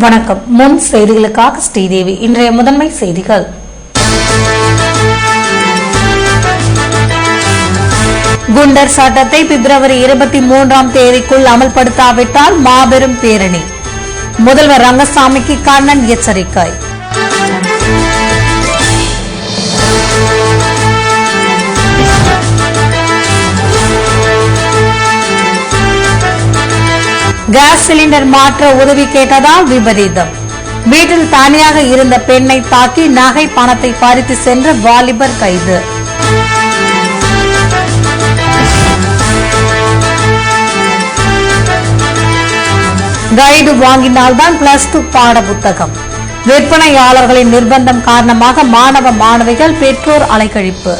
வணக்கம். முன் செய்திகளுக்காக ஸ்ரீதேவி. இன்றைய முதன்மை செய்திகள். குண்டர் சட்டத்தை பிப்ரவரி 23ஆம் தேதிக்குள் அமல்படுத்தாவிட்டால் மாபெரும் பேரணி. முதல்வர் ரங்கசாமிக்கு கண்ணன் எச்சரிக்கை. கேஸ் சிலிண்டர் மாற்ற உதவி கேட்டதால் விபரீதம். வீட்டில் தனியாக இருந்த பெண்ணை தாக்கி நகை பணத்தை பறித்து சென்ற வாலிபர் கைது. கைடு வாங்கினால்தான் +2 பாட புத்தகம். விற்பனையாளர்களின் நிர்பந்தம் காரணமாக மாணவ மாணவிகள் பெற்றோர் அலைக்கழிப்பு.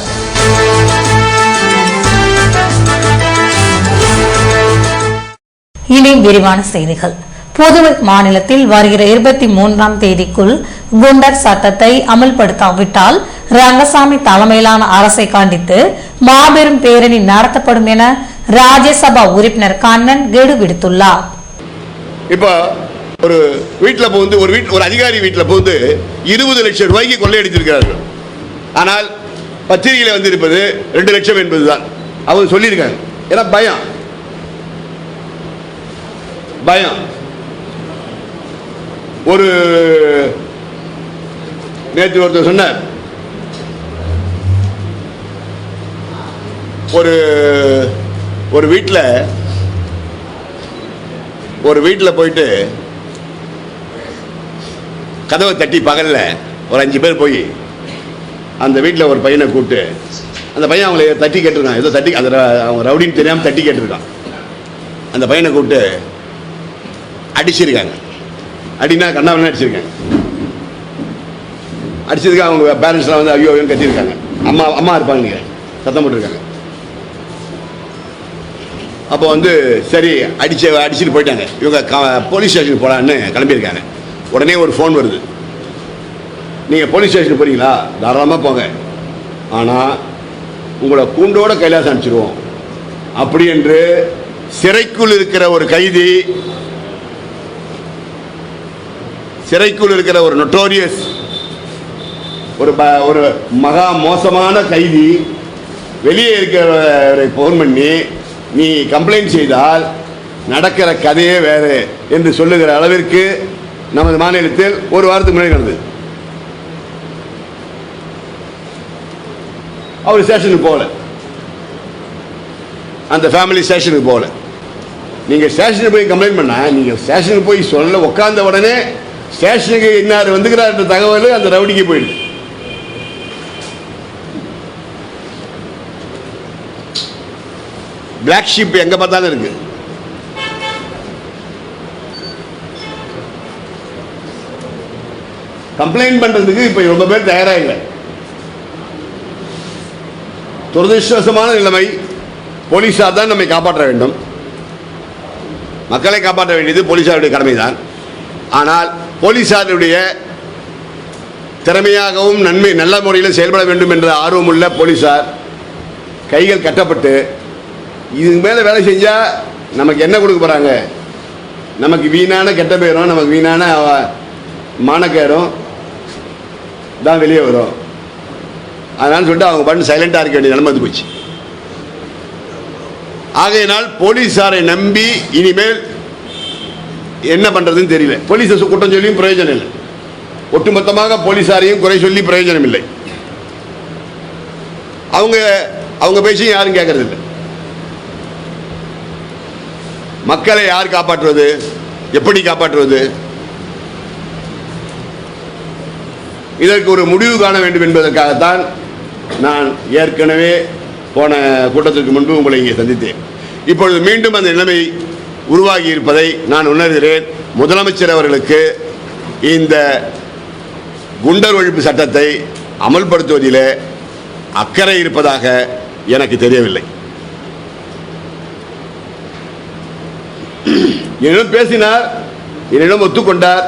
இனி விரிவான செய்திகள். புதுவை மாநிலத்தில் வருகிற 23ஆம் தேதிக்குள் குண்டர் சட்டத்தை அமல்படுத்தாவிட்டால் ரங்கசாமி தலைமையிலான அரசை கண்டித்து மாபெரும் பேரணி நடத்தப்படும் என ராஜ்யசபா உறுப்பினர் கண்ணன் கெடு விடுத்துள்ளார். இப்போ ஒரு வீட்டில் புகுந்து ஒரு அதிகாரி வீட்டில் புகுந்து 20 லட்சம் ரூபாய்க்கு கொள்ளையடித்திருக்கிறார்கள். ஆனால் பத்திரிகையில் வந்திருப்பது 2 லட்சம் என்பதுதான். அவங்க சொல்லியிருக்காங்க. ஏன்னா பயம். ஒரு நேற்று ஒருத்தர் சொன்னார், ஒரு வீட்டில் போயிட்டு கதவை தட்டி பகல்ல ஒரு 5 பேர் போய் அந்த வீட்டில் ஒரு பையனை கூப்பிட்டு அந்த பையன் அவங்களை தட்டி கேட்டிருக்கான். ஏதோ தட்டி அந்த அவங்க ரவுடின்னு தெரியாமல் தட்டி கேட்டிருக்கான். அந்த பையனை கூப்பிட்டு அடிச்சிருக்காங்க. அடினா கண்ணாவெல்லாம் அடிச்சிருக்காங்க. அடிச்சதுக்கு அவங்க பேரண்ட்ஸ்லாம் வந்து ஐயோ கத்திருக்காங்க. அம்மா இருப்பாங்க, சத்தம் போட்டிருக்காங்க. அப்போ வந்து சரி அடிச்சுட்டு போயிட்டாங்க. இவங்க போலீஸ் ஸ்டேஷனுக்கு போகலான்னு கிளம்பியிருக்காங்க. உடனே ஒரு ஃபோன் வருது, நீங்கள் போலீஸ் ஸ்டேஷனுக்கு போறீங்களா? தாராளமாக போங்க, ஆனால் உங்களை கூண்டோட கைலாசம் அனுப்பிச்சிடுவோம் அப்படி என்று சிறைக்குள் இருக்கிற ஒரு கைதி, சிறைக்குள் இருக்கிற ஒரு நொட்டோரியஸ், ஒரு மகா மோசமான கைதி வெளியே இருக்கிறவரை போன் பண்ணி நீ கம்ப்ளைண்ட் செய்தால் நடக்கிற கதையே வேறு என்று சொல்லுகிற அளவிற்கு நமது மாநிலத்தில் ஒரு வாரத்துக்கு முன்னாடி நடந்தது. அவர் ஸ்டேஷனுக்கு போகல, அந்த ஃபேமிலி ஸ்டேஷனுக்கு போகல. நீங்கள் ஸ்டேஷனுக்கு போய் கம்ப்ளைண்ட் பண்ண, நீங்கள் ஸ்டேஷனுக்கு போய் சொல்ல உட்கார்ந்த உடனே ஸ்டேஷனுக்கு இன்னார் வந்துக்கிறார் என்ற தகவல் அந்த ரவுடிக்கு போயிடுது. பிளாக் ஷீப் எங்க பார்த்தாலும் இருக்கு. கம்ப்ளைண்ட் பண்றதுக்கு இப்ப ரொம்ப பேர் தயாரா இல்லை. துரதிருஷ்டவசமான நிலைமை. போலீஸார் தான் நம்மை காப்பாற்ற வேண்டும், மக்களை காப்பாற்ற வேண்டியது போலீஸாருடைய கடமைதான். ஆனால் போலீஸாருடைய திறமையாகவும் நல்ல முறையில் செயல்பட வேண்டும் என்ற ஆர்வமுள்ள போலீஸார் கைகள் கட்டப்பட்டு இதுக்கு மேலே வேலை செஞ்சால் நமக்கு என்ன கொடுக்க போகிறாங்க? நமக்கு வீணான கெட்ட பேரும் நமக்கு வீணான மானக்கேரும் தான் வெளியே வரும். அதனால சொல்லிட்டு அவங்க பண்ணி சைலண்டாக இருக்க வேண்டிய நிலைமை போச்சு. ஆகையினால் போலீஸாரை நம்பி இனிமேல் என்ன பண்ணுறதுன்னு தெரியல. போலீஸை குற்றம் சொல்லியும் பிரயோஜனம் இல்லை, ஒட்டுமொத்தமாக போலீஸாரையும் குறை சொல்லி பிரயோஜனம் இல்லை. அவங்க பேச்சையும் யாரும் கேட்கறது இல்லை. மக்களை யார் காப்பாற்றுவது, எப்படி காப்பாற்றுவது? இதற்கு ஒரு முடிவு காண வேண்டும் என்பதற்காகத்தான் நான் ஏற்கனவே போன கூட்டத்திற்கு முன்பு உங்களை இங்கே சந்தித்தேன். இப்பொழுது மீண்டும் அந்த நிலைமை உருவாகி இருப்பதை நான் உணர்கிறேன். முதலமைச்சர் அவர்களுக்கு இந்த குண்டர் ஒழிப்பு சட்டத்தை அமல்படுத்துவதில் அக்கறை இருப்பதாக எனக்கு தெரியவில்லை. என்னிடம் பேசினார், என்னிடம் ஒத்துக்கொண்டார்,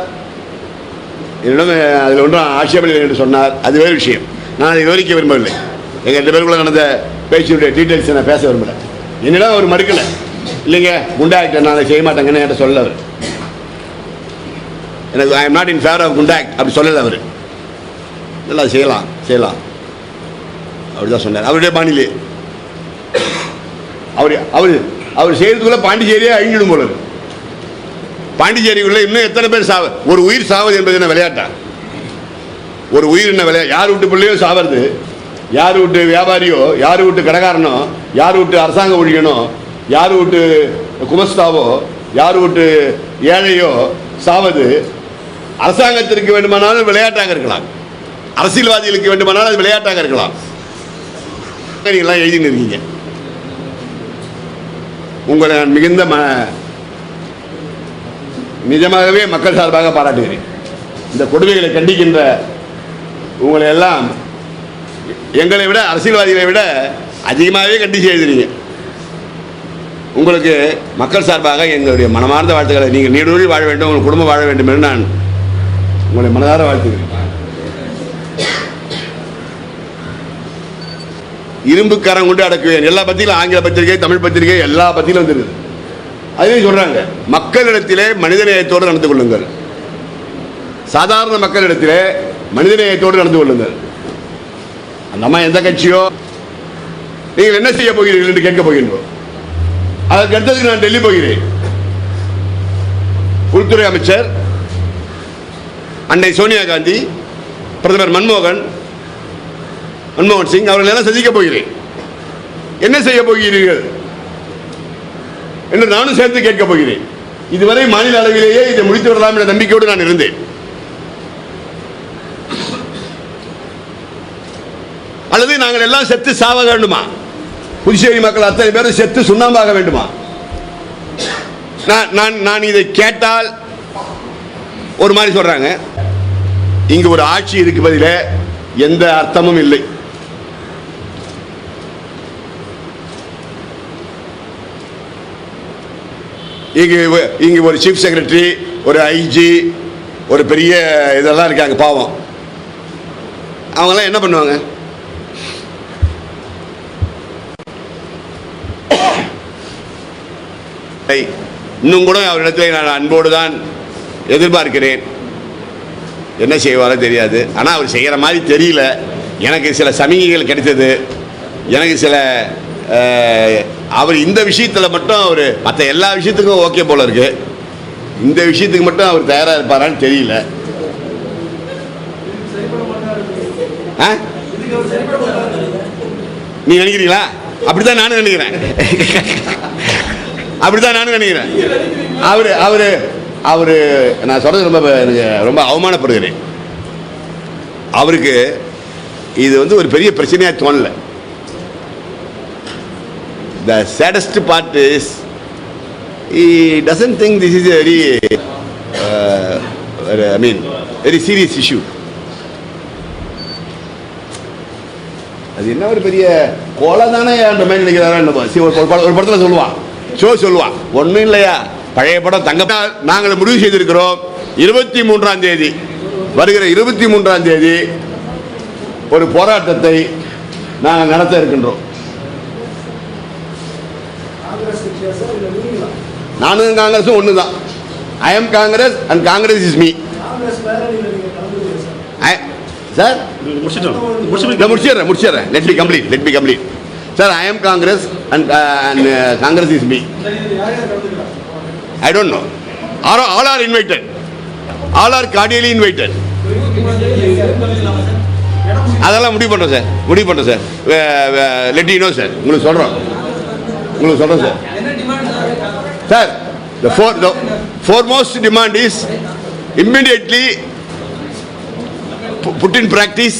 என்னிடம் அதில் ஒன்றும் ஆட்சேபனை என்று சொன்னார். அது வேறு விஷயம். நான் அதை விவரிக்க விரும்பவில்லை. எங்கள் 2 பேருக்குள்ள நடந்த பேச்சுடைய டீட்டெயில்ஸ் நான் பேச விரும்பல. என்னிடம் அவர் மறுக்கலை. இல்லைங்க குண்டா ஆக்டர் நான் செய்ய மாட்டேங்கன்னு என்கிட்ட சொல்ல. எனக்கு I am not in favour of Goonda act அப்படி சொல்லலை அவர். நல்லா செய்யலாம் அப்படி தான் சொன்னார். அவருடைய பாணியிலே அவர் செய்யறதுக்குள்ள பாண்டிச்சேரியே அழிஞ்சிடும் போல. பாண்டிச்சேரிக்குள்ள இன்னும் எத்தனை பேர் ஒரு உயிர் சாவது என்பது என்ன விளையாட்டா? ஒரு உயிர் என்ன விளையாட்டு? யார் வீட்டு பிள்ளையோ சாவது, யார் வீட்டு வியாபாரியோ, யார் வீட்டு கடைக்காரனோ, யார் வீட்டு அரசாங்க ஊழியனோ, யார் வீட்டு குமஸ்தாவோ, யார் வீட்டு ஏழையோ சாவது அரசாங்கத்திற்கு வேண்டுமானாலும் விளையாட்டாக இருக்கலாம், அரசியல்வாதிகளுக்கு வேண்டுமானாலும் அது விளையாட்டாக இருக்கலாம். நீங்களாம் எழுதி இருக்கீங்க. உங்களை நான் மிகுந்த நிஜமாகவே மக்கள் சார்பாக பாராட்டுகிறேன். இந்த கொடுமைகளை கண்டிக்கின்ற உங்களை எல்லாம் எங்களை விட, அரசியல்வாதிகளை விட அதிகமாகவே கண்டிச்சு எழுதுறீங்க. உங்களுக்கு மக்கள் சார்பாக எங்களுடைய மனமார்ந்த வாழ்த்துக்களை. நீங்கள் நீடூழி வாழ வேண்டும், உங்கள் குடும்பம் வாழ வேண்டும் என்று நான் உங்களை மனதார வாழ்த்துகிறேன். இரும்பு கரம் கொண்டு அடக்குவேன். எல்லா பத்தியிலும் ஆங்கில பத்திரிகை, தமிழ் பத்திரிகை எல்லா பத்தியிலும் வந்துருது. அதுவே சொல்றாங்க, மக்களிடத்திலே மனிதநேயத்தோடு நடந்து கொள்ளுங்கள். சாதாரண மக்களிடத்திலே மனிதநேயத்தோடு நடந்து கொள்ளுங்கள். அந்த அம்மா எந்த கட்சியோ, நீங்கள் என்ன செய்ய போகிறீர்கள் என்று கேட்க போகின்றோம். அதற்கு அடுத்ததுக்கு நான் டெல்லி போகிறேன். உள்துறை அமைச்சர் அன்னை சோனியா காந்தி, பிரதமர் மன்மோகன் சிங் அவர்கள் எல்லாம் சந்திக்க போகிறேன். என்ன செய்ய போகிறீர்கள் என்று நானும் சேர்த்து கேட்க போகிறேன். இதுவரை மாநில அளவிலேயே இதை முடித்து விடலாம் என்ற நம்பிக்கையோடு நான் இருந்தேன். அல்லது நாங்கள் எல்லாம் செத்து சாவ வேண்டுமா? புதுச்சேரி மக்கள் அத்தனை பேரும் செத்து சுண்ணாம்பாக வேண்டுமா? நான் இதை கேட்டால் ஒரு மாதிரி சொல்றாங்க. இங்கு ஒரு ஆட்சி இருக்கு பதில எந்த அர்த்தமும் இல்லை. இங்கு ஒரு சீஃப் செக்ரட்டரி, ஒரு ஐஜி, ஒரு பெரிய இதெல்லாம் இருக்காங்க. பாவம், அவங்கெல்லாம் என்ன பண்ணுவாங்க? இன்னும் கூட அவரிடத்தில் நான் அன்போடு தான் எதிர்பார்க்கிறேன். என்ன செய்வாரோ தெரியாது. ஆனால் அவர் செய்கிற மாதிரி தெரியல. எனக்கு சில சமிகைகள் கிடைத்தது. எனக்கு சில அவர் இந்த விஷயத்தில் மட்டும் அவர் மற்ற எல்லா விஷயத்துக்கும் ஓகே போல இருக்கு. இந்த விஷயத்துக்கு மட்டும் அவர் தயாராக இருப்பாரான்னு தெரியல. நீ நினைக்கிறீங்களா? அப்படித்தான் நானும் நினைக்கிறேன். அப்படித்தான் நானும் நினைக்கிறேன். அவரு நான் சொல்றது எனக்கு ரொம்ப அவமானப்படுகிறேன். அவருக்கு இது ஒரு பெரிய பிரச்சனையாக தோணல. The saddest part is he doesn't think this is a very serious issue. அது என்ன ஒரு பெரிய கொலை தானே என்ற மாதிரி நினைக்கிறாரா? ஒரு படத்தில் சொல்லுவான் ஒன்றும் இல்லையா, பழைய படம் தங்க. நாங்கள் முடிவு செய்திருக்கிறோம் 23ஆம் தேதி, வருகிற 23ஆம் தேதி ஒரு போராட்டத்தை நாங்கள் நடத்த இருக்கின்றோம். நானும் காங்கிரஸும் ஒன்று தான். I am Congress and Congress is me. Sir முடிச்சிடுறேன். Let me complete. Sir, I am Congress and Congress is me. I don't know. All are invited. All are cordially invited. அதெல்லாம் முடிவு பண்ணுறோம் sir. Let you know sir. உங்களுக்கு சொல்கிறோம் sir. Sir, the foremost demand is immediately put in practice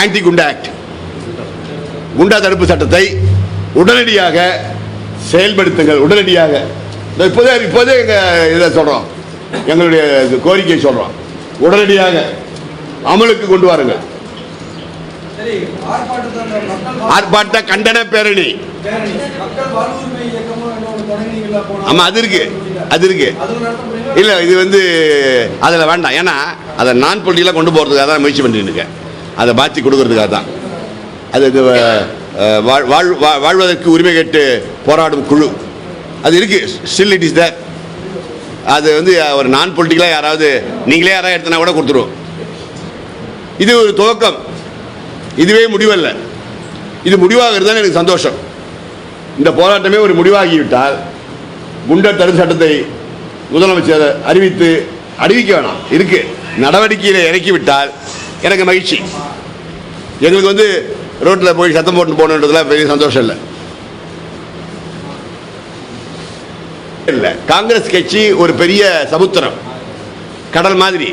anti-Gunda Act. குண்டா தடுப்பு சட்டத்தை உடனடியாக செயல்படுத்துங்கள். உடனடியாக இப்போதே இதை சொல்கிறோம், எங்களுடைய கோரிக்கையை சொல்கிறோம். உடனடியாக அமலுக்கு கொண்டு வாருங்கள். ஆர்ப்பாட்ட கண்டன பேரணி. ஆமாம், அது இருக்கு. இல்லை, இது அதில் வேண்டாம். ஏன்னா அதை நான் பொலிட்டிக்கலாக கொண்டு போகிறதுக்காக தான் முயற்சி பண்ணிட்டு இருக்கேன். அதை மாற்றி கொடுக்கறதுக்காக தான். அது வாழ்வதற்கு உரிமை கேட்டு போராடும் குழு அது இருக்கு. Still it is there. அது வந்து ஒரு நான் பொலிட்டிக்கலாக யாராவது நீங்களே யாராவது எடுத்தனா கூட கொடுத்துருவோம். இது ஒரு துவக்கம், இதுவே முடிவல்ல. இது முடிவாகிறது தான் எனக்கு சந்தோஷம். இந்த போராட்டமே ஒரு முடிவாகிவிட்டால் குண்டர் தடுப்பு சட்டத்தை முதலமைச்சர் அறிவிக்க வேணாம், இருக்கு நடவடிக்கையில் இறக்கிவிட்டால் எனக்கு மகிழ்ச்சி. எங்களுக்கு வந்து ரோட்டில் போய் சத்தம் போட்டு போகணுன்றதுல பெரிய சந்தோஷம் இல்லை. காங்கிரஸ் கட்சி ஒரு பெரிய சமுத்திரம், கடல் மாதிரி.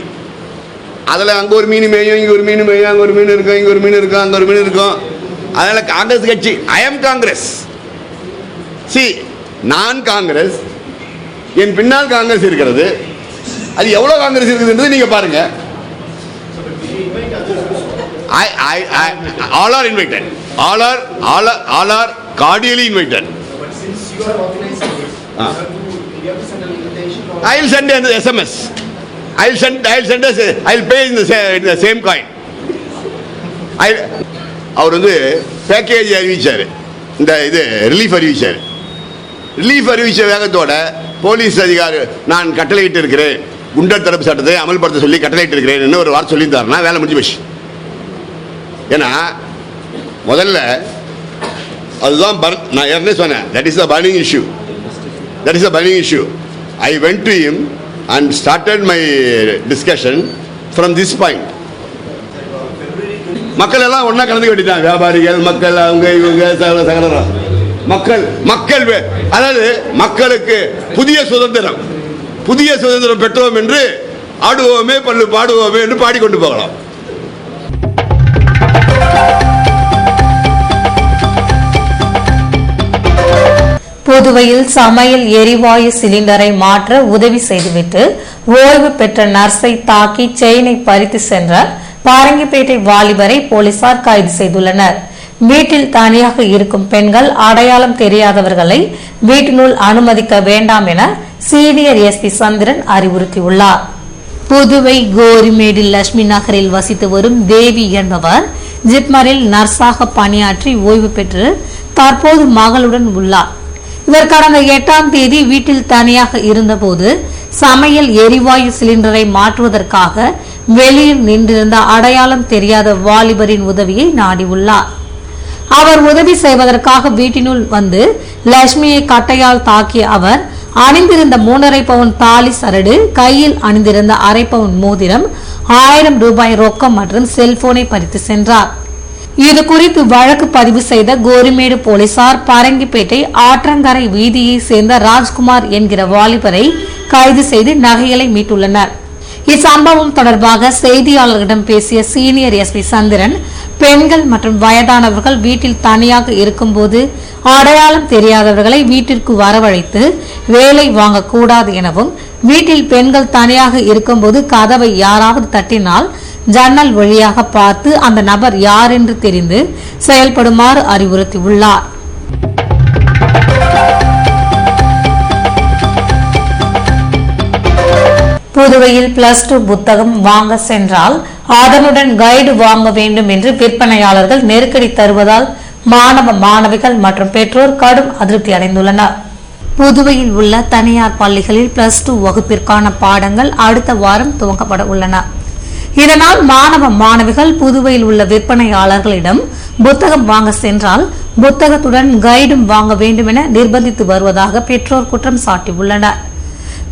அதில் அங்கே ஒரு மீன் மேயும், இங்கே ஒரு மீன் மேயும், அங்கே ஒரு மீன் இருக்கும், இங்கே ஒரு மீன் இருக்கும், அங்கே ஒரு மீன் இருக்கும். அதனால் காங்கிரஸ் கட்சி, ஐ எம் காங்கிரஸ், நான் காங்கிரஸ், என் பின்னால் காங்கிரஸ் இருக்கிறது. அது எவ்வளோ காங்கிரஸ் இருக்குதுன்றது நீங்கள் பாருங்க. All are invited. All are cordially invited. But since you are organizing it, you have to send an invitation. I will send an SMS. I'll pay in the same coin. அவர் வந்து package அறிவிச்சார், இந்த இது relief அறிவிச்சார். Relief அறிவிச்ச வேகத்தோட police அதிகாரி நான் கட்டளையிட்டு இருக்கிறேன், குண்டர் தடுப்பு சட்டத்தை அமல்படுத்த சொல்லி கட்டளையிட்டு இருக்கிறேன் ஒரு வார்த்தை சொல்லியிருந்தாருன்னா வேலை முடிஞ்சு போச்சு. ஏன்னா முதல்ல அதுதான் நான் ஏற்கனவே சொன்னேன், that is the burning issue. I went to him and started my discussion from this point. மக்கள் எல்லாம் ஒன்றா கலந்து வேண்டிட்டாங்க, வியாபாரிகள், மக்கள், அவங்க இவங்க சகலம் மக்கள் அதாவது மக்களுக்கு புதிய சுதந்திரம் பெற்றோம் என்று ஆடுவோமே பல்லு பாடுவோமே என்று பாடிக்கொண்டு போகலாம். புதுவையில் சமையல் எரிவாயு சிலிண்டரை மாற்ற உதவி செய்துவிட்டு ஓய்வு பெற்ற நர்ஸை தாக்கி செயினை பறித்து சென்ற பாரங்கிப்பேட்டை வாலிபரை போலீசார் கைது செய்துள்ளனர். வீட்டில் தனியாக இருக்கும் பெண்கள் அடையாளம் தெரியாதவர்களை வீட்டினுள் அனுமதிக்க வேண்டாம் என சீனியர் எஸ்பி சந்திரன் அறிவுறுத்தியுள்ளார். புதுவை கோரிமேடு லட்சுமி நகரில் வசித்து வரும் தேவி என்பவர் ஜிப்மரில் நர்ஸாக பணியாற்றி ஓய்வு பெற்று தற்போது மகளுடன் உள்ளார். இவர் கடந்த 8ஆம் தேதி வீட்டில் தனியாக இருந்தபோது சமையல் எரிவாயு சிலிண்டரை மாற்றுவதற்காக வெளியில் நின்றிருந்த அடையாளம் தெரியாத வாலிபரின் உதவியை நாடியுள்ளார். அவர் உதவி செய்வதற்காக வீட்டினுள் வந்து லட்சுமியை கட்டையால் தாக்கிய அவர் அணிந்திருந்த 3.5 பவுன் தாலி சரடு, கையில் அணிந்திருந்த 1/2 பவுன் மோதிரம், 1000 ரூபாய் ரொக்கம் மற்றும் செல்போனை பறித்து சென்றார். இது குறித்து வழக்கு பதிவு செய்த கோரிமேடு போலீசார் பரங்கிப்பேட்டை ஆற்றங்கரை வீதியை சேர்ந்த ராஜ்குமார் என்கிற வாலிபரை கைது செய்து நகைகளை மீட்டுள்ளனர். இச்சம்பவம் தொடர்பாக செய்தியாளர்களிடம் பேசிய சீனியர் எஸ்பி சந்திரன், பெண்கள் மற்றும் வயதானவர்கள் வீட்டில் தனியாக இருக்கும்போது அடையாளம் தெரியாதவர்களை வீட்டிற்கு வரவழைத்து வேலை வாங்கக்கூடாது எனவும், வீட்டில் பெண்கள் தனியாக இருக்கும்போது கதவை யாராவது தட்டினால் ஜன்னல் வழியாக பார்த்து அந்த நபர் யார் என்று தெரிந்து செயல்படுமாறு அறிவுறுத்தியுள்ளார். புதுவையில் +2 புத்தகம் வாங்க சென்றால் அதனுடன் கைடு வாங்க வேண்டும் என்று விற்பனையாளர்கள் நெருக்கடி தருவதால் மாணவ மாணவிகள் மற்றும் பெற்றோர் கடும் அதிருப்தி அடைந்துள்ளனர். புதுவையில் உள்ள தனியார் பள்ளிகளில் +2 வகுப்பிற்கான பாடங்கள் அடுத்த வாரம் துவங்கப்பட உள்ளன. இதனால் மாணவ மாணவிகள் புதுவையில் உள்ள விற்பனையாளர்களிடம் புத்தகம் வாங்க சென்றால் புத்தகத்துடன் கைடும் வாங்க வேண்டும் என நிர்பந்தித்து வருவதாக பெற்றோர் குற்றம் சாட்டியுள்ளனர்.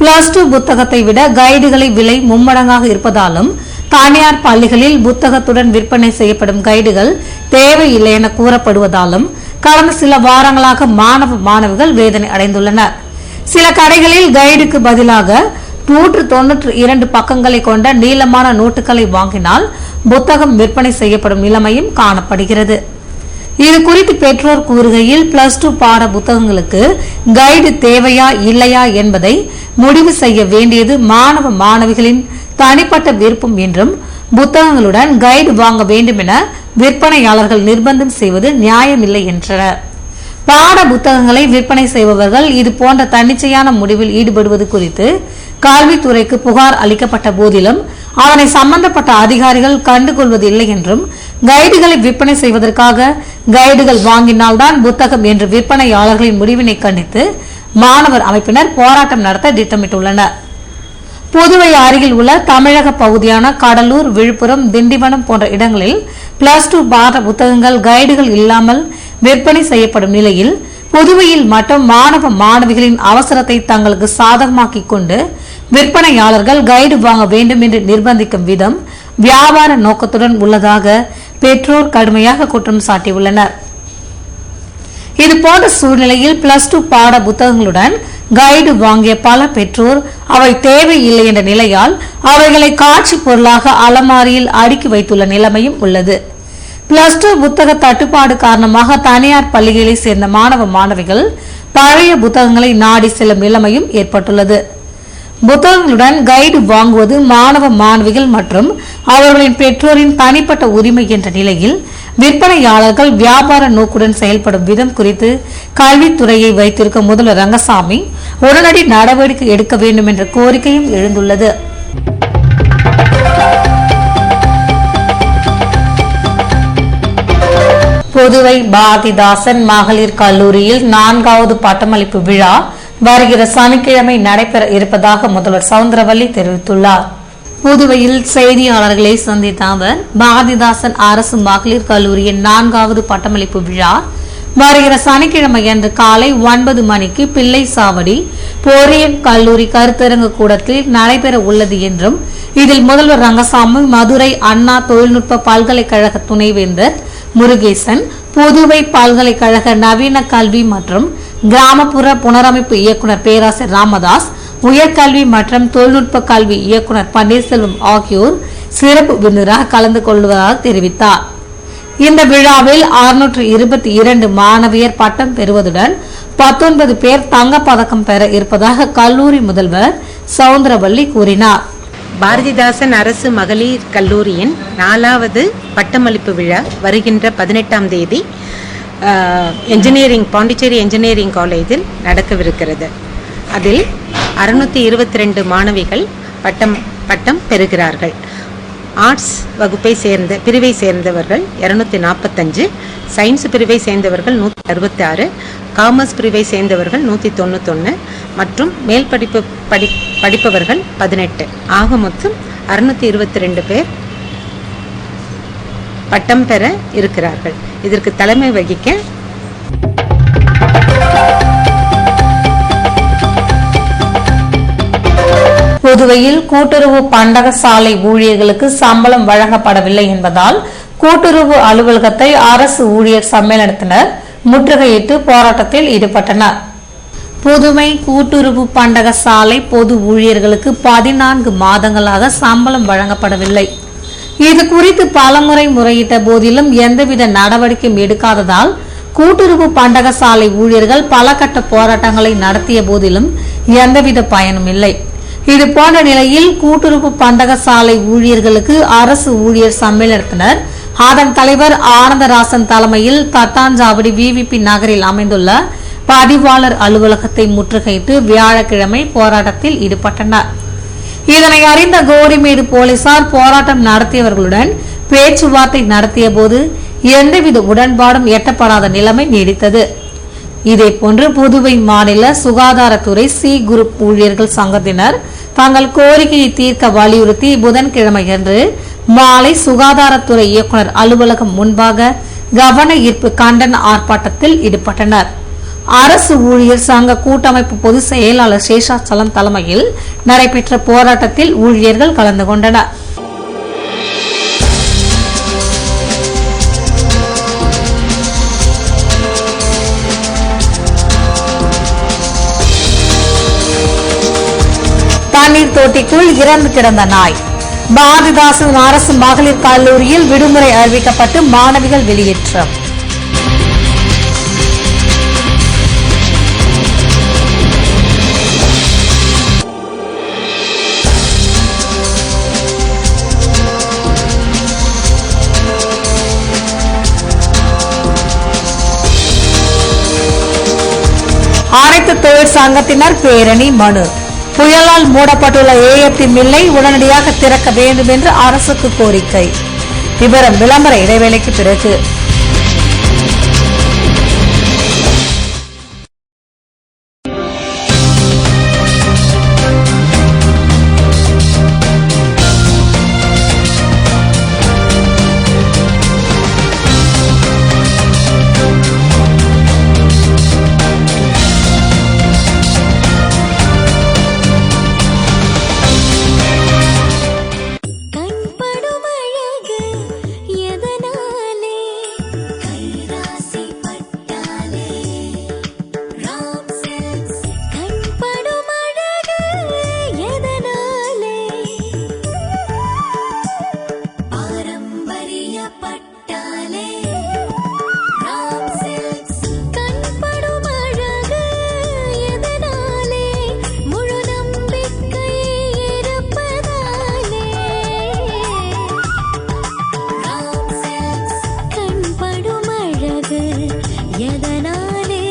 +2 புத்தகத்தை விட கைடுகளை விலை மும்மடங்காக இருப்பதாலும் தனியார் பள்ளிகளில் புத்தகத்துடன் விற்பனை செய்யப்படும் கைடுகள் தேவையில்லை என கூறப்படுவதாலும் கடந்த சில வாரங்களாக மாணவ மாணவிகள் வேதனை அடைந்துள்ளனர். சில கடைகளில் கைடுக்கு பதிலாக 192 பக்கங்களை கொண்ட நீளமான நோட்டுகளை வாங்கினால் புத்தகம் விற்பனை செய்யப்படும் நிலைமையும் காணப்படுகிறது. இது குறித்து பெற்றோர் கூறுகையில் +2 பாட புத்தகங்களுக்கு கைடு தேவையா இல்லையா என்பதை முடிவு செய்ய வேண்டியது மாணவ மாணவிகளின் தனிப்பட்ட விருப்பம் என்றும், புத்தகங்களுடன் கைடு வாங்க வேண்டும் என விற்பனையாளர்கள் நிர்பந்தம் செய்வது நியாயமில்லை என்றனர். பாட புத்தகங்களை விற்பனை செய்பவர்கள் இது போன்ற தன்னிச்சையான முடிவில் ஈடுபடுவது குறித்து கல்வித்துறைக்கு புகார் அளிக்கப்பட்ட போதிலும் அதனை சம்பந்தப்பட்ட அதிகாரிகள் கண்டுகொள்வதில்லை என்றும், கைடுகளை விற்பனை செய்வதற்காக கைடுகள் வாங்கினால்தான் புத்தகம் என்று விற்பனையாளர்களின் முடிவினை கண்டித்து மாணவர் அமைப்பினர் போராட்டம் நடத்த திட்டமிட்டுள்ளனர். புதுவை அருகில் உள்ள தமிழக பகுதியான கடலூர், விழுப்புரம், திண்டிவனம் போன்ற இடங்களில் +2 பாட புத்தகங்கள், கைடுகள் இல்லாமல் விற்பனை செய்யப்படும் நிலையில் புதுவையில் மட்டும் மாணவ மாணவிகளின் அவசரத்தை தங்களுக்கு சாதகமாக்கிக் கொண்டு விற்பனையாளர்கள் கைடு வாங்க வேண்டும் என்று நிர்பந்திக்கும் விதம் வியாபார நோக்கத்துடன் உள்ளதாக பெற்றோர் கடுமையாக குற்றம் சாட்டியுள்ளனர். இதுபோன்ற சூழ்நிலையில் +2 பாட புத்தகங்களுடன் கைடு வாங்கிய பல பெற்றோர் அவை தேவையில்லை என்ற நிலையால் அவைகளை காட்சி பொருளாக அலமாரியில் அடுக்கி வைத்துள்ள நிலைமையும் உள்ளது. +2 புத்தக தட்டுப்பாடு காரணமாக தனியார் பள்ளிகளை சேர்ந்த மாணவ மாணவிகள் பழைய புத்தகங்களை நாடி செல்லும் நிலைமையும் ஏற்பட்டுள்ளது. புத்தகங்களுடன் கைடு வாங்குவது மாணவ மாணவிகள் மற்றும் அவர்களின் பெற்றோரின் தனிப்பட்ட உரிமை என்ற நிலையில் விற்பனையாளர்கள் வியாபார நோக்குடன் செயல்படும் விதம் குறித்து கல்வித்துறையை வைத்திருக்கும் முதல்வர் ரங்கசாமி உடனடி நடவடிக்கை எடுக்க வேண்டும் என்ற கோரிக்கையும் எழுந்துள்ளது. புதுவை பாரதிதாசன் மகளிர் கல்லூரியில் 4வது பட்டமளிப்பு விழா வருகிற சனிக்கிழமை நடைபெற இருப்பதாக முதல்வர் சவுந்தரவல்லி தெரிவித்துள்ளார். புதுவையில் செய்தியாளர்களை சந்தித்த அவர், பாரதிதாசன் அரசு மகளிர் கல்லூரியின் 4வது பட்டமளிப்பு விழா வருகிற சனிக்கிழமை அன்று காலை 9 மணிக்கு பிள்ளை சாவடி பொறியியல் கல்லூரி கருத்தரங்கு கூடத்தில் நடைபெற உள்ளது என்றும், இதில் முதல்வர் ரங்கசாமி, மதுரை அண்ணா தொழில்நுட்ப பல்கலைக்கழக துணைவேந்தர் முருகேசன், புதுவை பல்கலைக்கழக நவீன கல்வி மற்றும் கிராமப்புற புனரமைப்பு இயக்குநர் பேராசிரியர் ராமதாஸ், உயர்கல்வி மற்றும் தொழில்நுட்ப கல்வி இயக்குநர் பன்னீர்செல்வம் ஆகியோர் சிறப்பு விருந்தினராக கலந்து கொள்வதாக தெரிவித்தார். இந்த விழாவில் 622 மாணவியர் பட்டம் பெறுவதுடன் 19 பேர் தங்கப்பதக்கம் பெற இருப்பதாக கல்லூரி முதல்வர் சவுந்தரவல்லி கூறினார். பாரதிதாசன் அரசு மகளிர் கல்லூரியின் 4வது பட்டமளிப்பு விழா வருகின்ற 18ஆம் தேதி பாண்டிச்சேரி என்ஜினியரிங் காலேஜில் நடக்கவிருக்கிறது. அதில் 622 மாணவிகள் பட்டம் பெறுகிறார்கள். ஆர்ட்ஸ் பிரிவை சேர்ந்தவர்கள் 245, சயின்ஸ் பிரிவை சேர்ந்தவர்கள் 166, காமர்ஸ் பிரிவை சேர்ந்தவர்கள் 191 மற்றும் மேல் படிப்பவர்கள் 18. ஆக மொத்தம் 622 பேர் பட்டம் பெற இருக்கிறார்கள். இதற்கு தலைமை வகிக்க புதுவையில் கூட்டுறவு பண்டக சாலை ஊழியர்களுக்கு சம்பளம் வழங்கப்படவில்லை என்பதால் கூட்டுறவு அலுவலகத்தை அரசு ஊழியர் சம்மேளனத்தினர் முற்றுகையிட்டு போராட்டத்தில் ஈடுபட்டனர். புதுவை கூட்டுறவு பண்டக சாலை பொது ஊழியர்களுக்கு 14 மாதங்களாக சம்பளம் வழங்கப்படவில்லை. இது குறித்து பலமுறை முறையிட்ட போதிலும் எந்தவித நடவடிக்கையும் எடுக்காததால் கூட்டுறவு பண்டக சாலை ஊழியர்கள் பல கட்ட போராட்டங்களை நடத்திய போதிலும் எந்தவித பயனும் இல்லை. இது போன்ற நிலையில் கூட்டுறவு பண்டக சாலை ஊழியர்களுக்கு அரசு ஊழியர் சம்மேளனத்தினர் அதன் தலைவர் ஆனந்தராசன் தலைமையில் தட்டாஞ்சாவடி VVP நகரில் அமைந்துள்ள பதிவாளர் அலுவலகத்தை முற்றுகையிட்டு வியாழக்கிழமை போராட்டத்தில் ஈடுபட்டனர். இதனை அறிந்த கோரிமேடு போலீசார் போராட்டம் நடத்தியவர்களுடன் பேச்சுவார்த்தை நடத்திய போது எந்தவித உடன்பாடும் எட்டப்படாத நிலைமை நீடித்தது. இதேபோன்று புதுவை மாநில சுகாதாரத்துறை C குரூப் ஊழியர்கள் சங்கத்தினர் தங்கள் கோரிக்கையை தீர்க்க வலியுறுத்தி புதன்கிழமையன்று மாலை சுகாதாரத்துறை இயக்குநர் அலுவலகம் முன்பாக கவன ஈர்ப்பு கண்டன ஆர்ப்பாட்டத்தில் ஈடுபட்டனர். அரசு ஊழியர் சங்க கூட்டமைப்பு பொதுச் செயலாளர் சேஷாச்சலம் தலைமையில் நடைபெற்ற போராட்டத்தில் ஊழியர்கள் கலந்து கொண்டனர். தண்ணீர் தொட்டிக்குள் இறந்து கிடந்த நாய். பாரதிதாசன் அரசு மகளிர் கல்லூரியில் விடுமுறை அறிவிக்கப்பட்டு மாணவிகள் வெளியேற்றம். அனைத்து தொழிற்சங்கத்தினர் பேரணி மனு. புயலால் மூடப்பட்டுள்ள AFT மில்லை உடனடியாக திறக்க வேண்டும் என்று அரசுக்கு கோரிக்கை. விவரம் விளம்பர இடைவேளைக்கு பிறகு. பட்டாலே ராம் சில்க்ஸ் கண்படும் அழகு எதனாலே முழு நம்பிக்கை இருப்பதாலே ராம் சில்க்ஸ் கண்படும் அழகு எதனாலே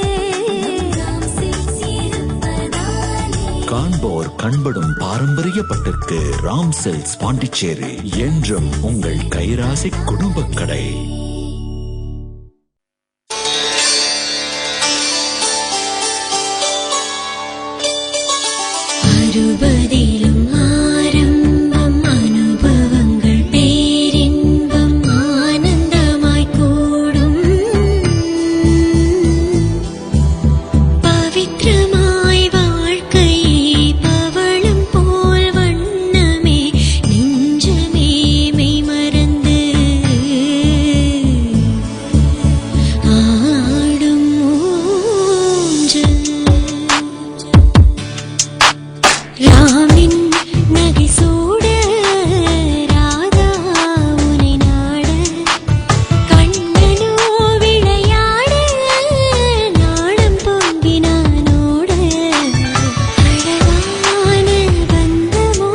ராம் சில்க்ஸ் இருப்பதாலே காண்போர் கண்படும் பாரம்பரிய பட்டுக்கு ராம் சில்க்ஸ் பாண்டிச்சேரி என்றும் உங்கள் கைராசி குடும்பக் கடை. அறுபதிலும் ஆரம்பம் அனுபவங்கள் பேரின்பம் ஆனந்தமாய் கூடும் பவித்திரமாய் வாழ்க்கை பவளம் போல் வண்ணமே நெஞ்சமே மெய் மறந்து ஆடும் ஊஞ்சல் ராமின் நகை சூட ராதா உனை நாட கண்ணனோ விளையாட நாடம் பொங்கினானோட அழகான பந்தமோ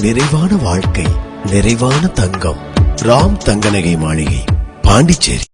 நிறைவான வாழ்க்கை நிறைவான தங்கம் ராம் தங்கநகை மாளிகை பாண்டிச்சேரி.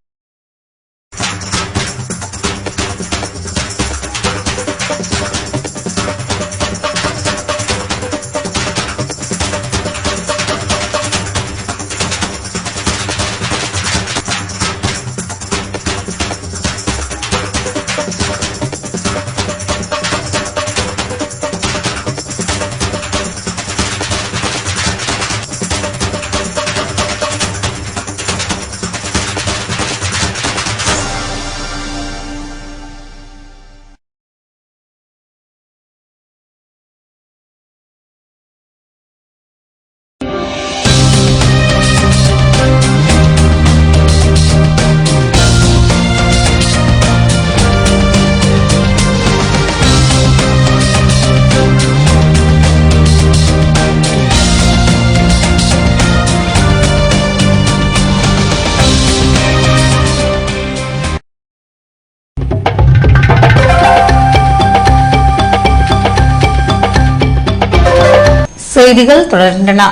செய்திகள் தொடர்கின்றன.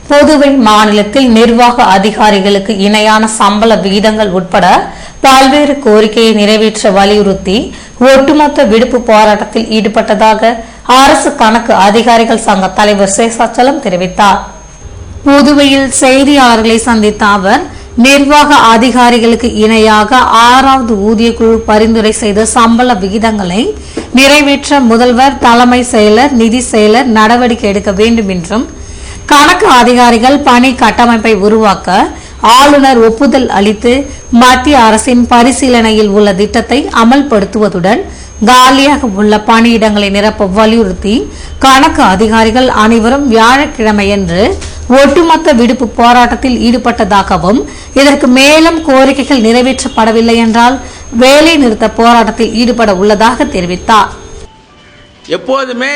புதுவை மாநிலத்தில் நிர்வாக அதிகாரிகளுக்கு இணையான சம்பள விகிதங்கள் உட்பட பல்வேறு கோரிக்கையை நிறைவேற்ற வலியுறுத்தி ஒட்டுமொத்த விடுப்பு போராட்டத்தில் ஈடுபட்டதாக அரசு கணக்கு அதிகாரிகள் சங்க தலைவர் சேஷாச்சலம் தெரிவித்தார். புதுவையில் செய்தியாளர்களை சந்தித்த அவர் நிர்வாக அதிகாரிகளுக்கு இணையாக 6வது ஊதியக்குழு பரிந்துரை செய்த சம்பள விகிதங்களை நிறைவேற்ற முதல்வர், தலைமை செயலர், நிதி செயலர் நடவடிக்கை எடுக்க வேண்டும் என்றும், கணக்கு அதிகாரிகள் பணி கட்டமைப்பை உருவாக்க ஆளுநர் ஒப்புதல் அளித்து மத்திய அரசின் பரிசீலனையில் உள்ள திட்டத்தை அமல்படுத்துவதுடன் காலியாக உள்ள பணியிடங்களை நிரப்ப வலியுறுத்தி கணக்கு அதிகாரிகள் அனைவரும் வியாழக்கிழமையன்று ஒட்டுமொத்த விடுப்பு போராட்டத்தில் ஈடுபட்டதாகவும், இதற்கு மேலும் கோரிக்கைகள் நிறைவேற்றப்படவில்லை என்றால் வேலை நிறுத்த போராட்டத்தில் ஈடுபட உள்ளதாக தெரிவித்தார். எப்போதுமே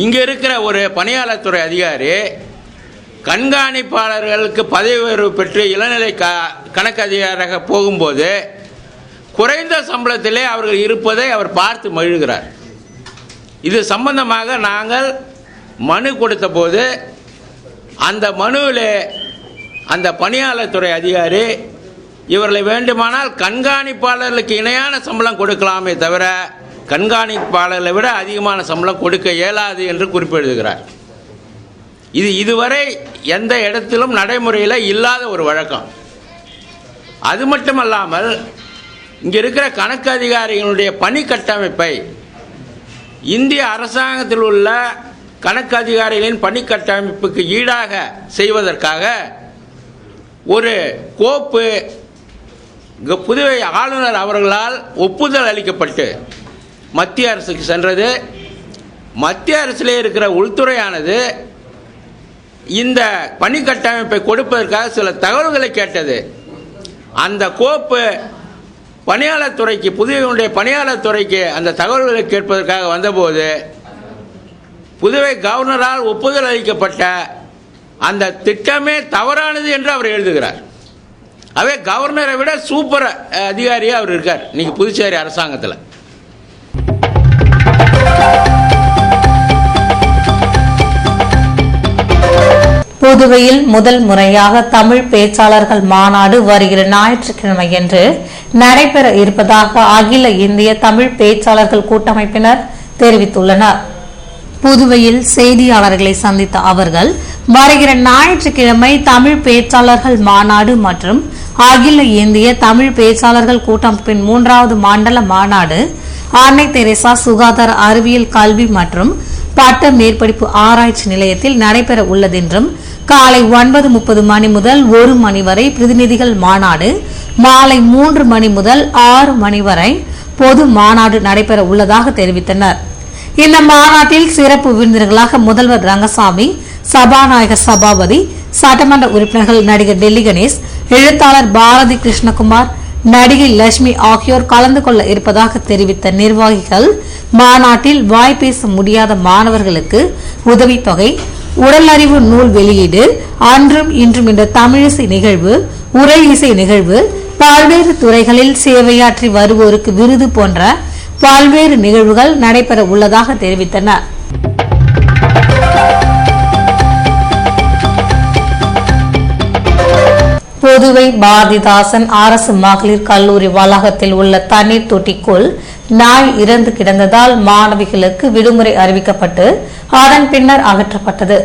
இங்க இருக்கிற ஒரு பணியாளர் துறை அதிகாரி கண்காணிப்பாளர்களுக்கு பதவி உயர்வு பெற்று இளநிலை கணக்கு அதிகாரியாக போகும்போது குறைந்த சம்பளத்திலே அவர்கள் இருப்பதை அவர் பார்த்து மகிழ்கிறார். இது சம்பந்தமாக நாங்கள் மனு கொடுத்த போது அந்த மனுவில் அந்த பணியாளர் துறை அதிகாரி இவர்களை வேண்டுமானால் கண்காணிப்பாளர்களுக்கு இணையான சம்பளம் கொடுக்கலாமே தவிர கண்காணிப்பாளர்களை விட அதிகமான சம்பளம் கொடுக்க இயலாது என்று குறிப்பிடுகிறார். இது இதுவரை எந்த இடத்திலும் நடைமுறையில் இல்லாத ஒரு வழக்கம். அது மட்டுமல்லாமல் இங்கே இருக்கிற கணக்கு அதிகாரிகளுடைய பணி கட்டமைப்பை இந்திய அரசாங்கத்தில் உள்ள கணக்கு அதிகாரிகளின் பணி கட்டமைப்புக்கு ஈடாக செய்வதற்காக ஒரு கோப்பு புதுவை ஆளுநர் அவர்களால் ஒப்புதல் அளிக்கப்பட்டு மத்திய அரசுக்கு சென்றது. மத்திய அரசிலே இருக்கிற உள்துறையானது இந்த பணி கட்டமைப்பை கொடுப்பதற்காக சில தகவல்களை கேட்டது. அந்த கோப்பு பணியாளர் துறைக்கு, புதுவையினுடைய பணியாளர் துறைக்கு அந்த தகவல்களை கேட்பதற்காக வந்தபோது புதுவை கவர்னரால் ஒப்புதல் அளிக்கப்பட்ட அந்த திட்டமே தவறானது என்று அவர் எழுதுகிறார். அவே கவர்னரை விட சூப்பர் அதிகாரியாக அவர் இருக்கார் இன்னைக்கு புதுச்சேரி அரசாங்கத்தில். புதுவையில் முதல் முறையாக தமிழ் பேச்சாளர்கள் மாநாடு வருகிற ஞாயிற்றுக்கிழமையன்று நடைபெற இருப்பதாக அகில இந்திய தமிழ் பேச்சாளர்கள் கூட்டமைப்பினர் தெரிவித்துள்ளனர். புதுவையில் செய்தியாளர்களை சந்தித்த அவர்கள் வருகிற ஞாயிற்றுக்கிழமை தமிழ் பேச்சாளர்கள் மாநாடு மற்றும் அகில இந்திய தமிழ் பேச்சாளர்கள் கூட்டமைப்பின் 3வது மண்டல மாநாடு அன்னை தெரேசா சுகாதார அறிவியல் கல்வி மற்றும் பட்ட மேற்படிப்பு ஆராய்ச்சி நிலையத்தில் நடைபெற உள்ளதென்றும் காலை 9:30 மணி முதல் 1 மணி வரை பிரதிநிதிகள் மாநாடு, மாலை 3 மணி முதல் 6 மணி வரை பொது மாநாடு நடைபெற உள்ளதாக தெரிவித்தனர். இந்த மாநாட்டில் சிறப்பு விருந்தினர்களாக முதல்வர் ரங்கசாமி, சபாநாயகர் சபாபதி, சட்டமன்ற உறுப்பினர்கள் நடிகர் டெல்லி கணேஷ், எழுத்தாளர் பாரதி கிருஷ்ணகுமார், நடிகை லட்சுமி ஆகியோர் கலந்து கொள்ள இருப்பதாக தெரிவித்த நிர்வாகிகள், மாநாட்டில் வாய்ப்பேச முடியாத மாணவர்களுக்கு உதவித்தொகை, உடலறிவு நூல் வெளியீடு, அன்றும் இன்றும் என்ற தமிழிசை நிகழ்வு, உரை இசை நிகழ்வு, பல்வேறு துறைகளில் சேவையாற்றி வருவோருக்கு விருது போன்ற பல்வேறு நிகழ்வுகள் நடைபெற உள்ளதாக தெரிவித்தனர். புதுவை பாரதிதாசன் அரசு மகளிர் கல்லூரி வளாகத்தில் உள்ள தண்ணீர் தொட்டிக்குள் நாய் இறந்து கிடந்ததால் மாணவிகளுக்கு விடுமுறை அறிவிக்கப்பட்டு அதன் பின்னர் அகற்றப்பட்டது.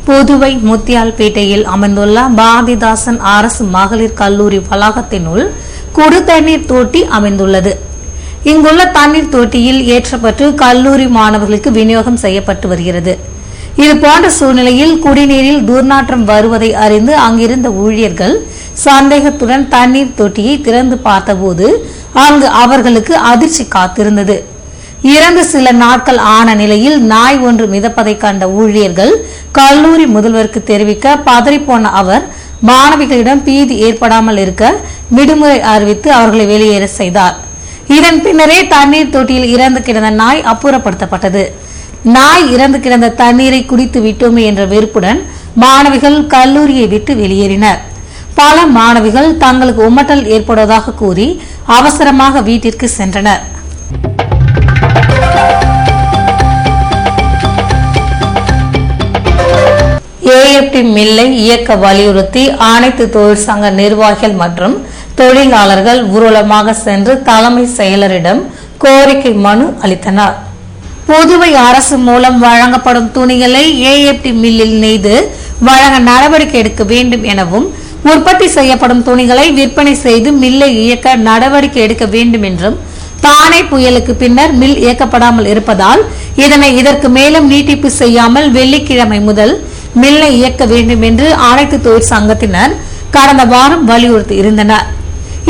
புதுவை முத்தியால்பேட்டையில் அமைந்துள்ள பாரதிதாசன் அரசு மகளிர் கல்லூரி வளாகத்தினுள் குடு தண்ணீர் தொட்டி அமைந்துள்ளது. இங்குள்ள தண்ணீர் தொட்டியில் ஏற்றப்பட்டு கல்லூரி மாணவர்களுக்கு விநியோகம் செய்யப்பட்டு வருகிறது. இதுபோன்ற சூழ்நிலையில் குடிநீரில் துர்நாற்றம் வருவதை அறிந்து அங்கிருந்த ஊழியர்கள் சந்தேகத்துடன் தண்ணீர் தொட்டியை திறந்து பார்த்தபோது அங்கு அவர்களுக்கு அதிர்ச்சி காத்திருந்தது. இறந்து சில நாட்கள் ஆன நிலையில் நாய் ஒன்று மிதப்பதை கண்ட ஊழியர்கள் கல்லூரி முதல்வருக்கு தெரிவிக்க பதறிப்போன அவர் மாணவிகளிடம் பீதி ஏற்படாமல் இருக்க விடுமுறை அறிவித்து அவர்களை வெளியேற செய்தார். இதன் பின்னரே தண்ணீர் தொட்டியில் இறந்து கிடந்த நாய் அப்புறப்படுத்தப்பட்டது. நாய் இறந்து கிடந்த தண்ணீரை குடித்து விட்டோமே என்ற வெறுப்புடன் மாணவிகள் கல்லூரியை விட்டு வெளியேறினர். பல மாணவிகள் தங்களுக்கு உமட்டல் ஏற்படுவதாக கூறி அவசரமாக வீட்டிற்கு சென்றனர். ஏஎப்டி மில்லை இயக்க வலியுறுத்தி அனைத்து தொழிற்சங்க நிர்வாகிகள் மற்றும் தொழிலாளர்கள் ஊர்வலமாக சென்று தலைமை செயலரிடம் கோரிக்கை மனு அளித்தனர். புதுவை அரசு மூலம் வழங்கப்படும் துணிகளை ஏஎப்டி மில்லில் நெய்து வழங்க நடவடிக்கை எடுக்க வேண்டும் எனவும், உற்பத்தி செய்யப்படும் துணிகளை விற்பனை செய்து மில்லை இயக்க நடவடிக்கை எடுக்க வேண்டும் என்றும், தானே புயலுக்கு பின்னர் மில் இயக்கப்படாமல் இருப்பதால் இதற்கு மேலும் நீட்டிப்பு செய்யாமல் வெள்ளிக்கிழமை முதல் மில்லை இயக்க வேண்டும் என்று அனைத்து தொழிற்சங்கத்தினர் கடந்த வாரம் வலியுறுத்தி இருந்தனர்.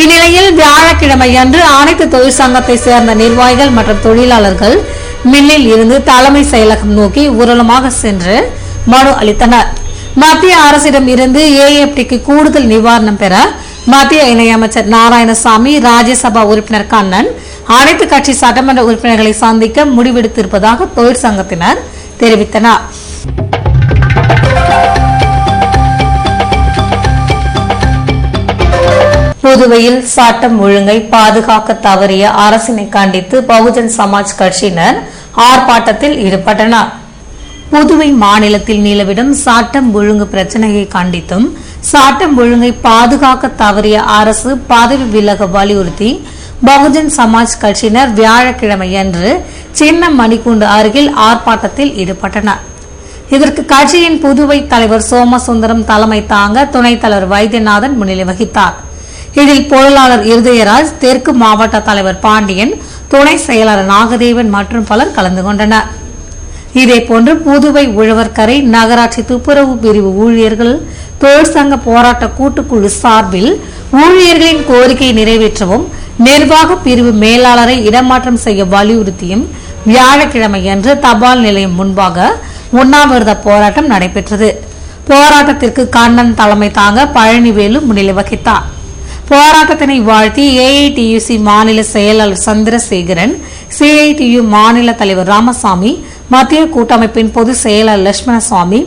இந்நிலையில் வியாழக்கிழமை அன்று அனைத்து தொழிற்சங்கத்தை சேர்ந்த நிர்வாகிகள் மற்றும் தொழிலாளர்கள் மில்லில் இருந்து தலைமை செயலகம் நோக்கி ஊர்வலமாக சென்று மனு அளித்தனர். மத்திய அரசிடம் இருந்து ஏஎப்டிக்கு கூடுதல் நிவாரணம் பெற மத்திய இணையமைச்சர் நாராயணசாமி, ராஜ்யசபா உறுப்பினர் கண்ணன் அனைத்து கட்சி சட்டமன்ற உறுப்பினர்களை சந்திக்க முடிவெடுத்திருப்பதாக தொழிற்சங்கத்தினர் தெரிவித்தனர். புதுவையில் சட்டம் ஒழுங்கை பாதுகாக்க தவறிய அரசினை கண்டித்து பகுஜன் சமாஜ் கட்சியினர் ஆர்ப்பாட்டத்தில் ஈடுபட்டனர். புதுவை மாநிலத்தில் நிலவிடும் சட்டம் ஒழுங்கு பிரச்சனையை கண்டித்தும் சட்டம் ஒழுங்கை பாதுகாக்க தவறிய அரசு பதவி விலக வலியுறுத்தி பகுஜன் சமாஜ் கட்சியினர் வியாழக்கிழமையன்று சின்ன மணிக்கூண்டு அருகில் ஆர்ப்பாட்டத்தில் ஈடுபட்டனர். இதற்கு கட்சியின் புதுவை தலைவர் சோமசுந்தரம் தலைமை தாங்க துணைத் தலைவர் வைத்தியநாதன் முன்னிலை வகித்தார். இதில் பொருளாளர் இருதயராஜ், தெற்கு மாவட்ட தலைவர் பாண்டியன், துணை செயலாளர் நாகதேவன் மற்றும் பலர் கலந்து கொண்டனர். இதேபோன்று புதுவை உழவர்கரை நகராட்சி துப்புரவு பிரிவு ஊழியர்கள் தொழிற்சங்க போராட்ட கூட்டுக்குழு சார்பில் ஊழியர்களின் கோரிக்கையை நிறைவேற்றவும் நிர்வாக பிரிவு மேலாளரை இடமாற்றம் செய்ய வலியுறுத்தியும் வியாழக்கிழமையன்று தபால் நிலையம் முன்பாக உண்ணாவிரத போராட்டம் நடைபெற்றது. போராட்டத்திற்கு கண்ணன் தலைமை தாங்க பழனிவேலு முன்னிலை வகித்தார். போராட்டத்தினை வாழ்த்தி ஏஐடியுசி மாநில செயலாளர் சந்திரசேகரன், சிஐடியு மாநில தலைவர் ராமசாமி, மத்திய கூட்டமைப்பின் பொதுச் செயலாளர் லட்சுமணசுவாமி,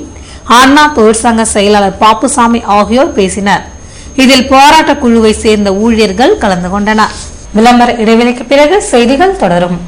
அண்ணா தொழிற்சங்க செயலாளர் பாப்புசாமி ஆகியோர் பேசினர். இதில் போராட்ட குழுவை சேர்ந்த ஊழியர்கள் கலந்து கொண்டனர். விளம்பர இடைவெளிக்கு பிறகு செய்திகள் தொடரும்.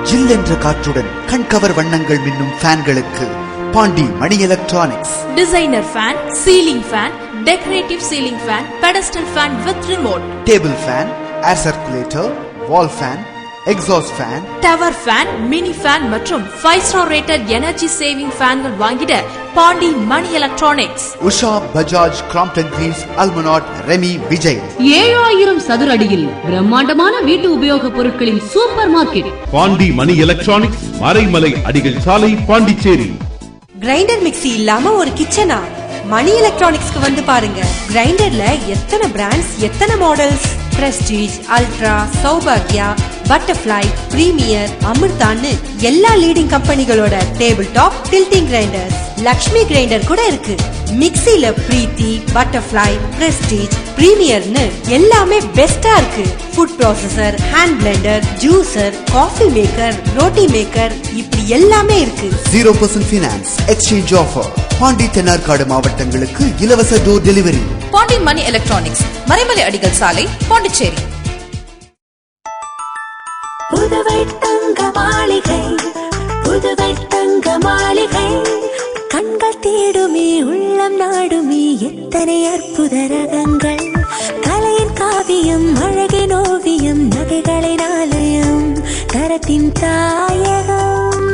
ஜில் என்ற காற்றுடன் கண்கவர் வண்ணங்கள் மின்னும் ஃபேன்களுக்கு Pandi Mani electronics. Designer fan, ceiling fan, decorative ceiling fan, pedestal fan with remote, table fan, air circulator, wall fan, exhaust fan, tower fan, mini fan மற்றும் 5 ஸ்டார் ரேட்டட் எனர்ஜி சேவிங் ஃபேன்கள் வாங்கிட பாண்டி மணி எலக்ட்ரானிக்ஸ். உஷா, பஜாஜ், கிராம்ப்டன் கிரீன்ஸ், அல்மனாட், ரெமி, விஜய். 7000 சதுர அடியில் பிரம்மாண்டமான வீட்டு உபயோக பொருட்களின் supermarket Pandi Mani electronics, Maraimalai Adigal சாலை, பாண்டிச்சேரி. கிரைண்டர் மிக்ஸி இல்லாம ஒரு கிச்சனா? மணி எலக்ட்ரானிக்ஸ்க்கு வந்து பாருங்க. கிரைண்டர்ல எத்தனை பிராண்ட்ஸ், எத்தனை மாடல்ஸ். பிரஸ்டீஜ், அல்ட்ரா, சௌபாக்யா, பட்டர்ஃப்ளை, பிரீமியர், அமிர்தான்னு எல்லா லீடிங் கம்பெனிகளோட table top tilting grinders. Lakshmi grinder கூட இருக்கு. மிக்ஸில பிரீத்தி, பட்டர்ஃப்ளை, பிரஸ்டீஜ், பிரீமியர்னு எல்லாமே பெஸ்டா இருக்கு. Food processor, hand Blender, juicer, coffee maker, roti maker, இப்படி எல்லாமே இருக்கு. 0% finance, exchange offer. Pandi, Thennarkadu மாவட்டங்களுக்கு இலவச door delivery. Pandi Mani electronics, Maraimalai Adigal சாலை, பாண்டிச்சேரி. புதுவை தங்க மாளிகை, புதுவை தங்க மாளிகை. கண்கள் தேடுமே, உள்ளம் நாடுமே, எத்தனை அற்புத ரகங்கள். கலையின் காவியம், அழகின் ஓவியம், நகைகளின் ஆலயம், தரத்தின் தாயகம்.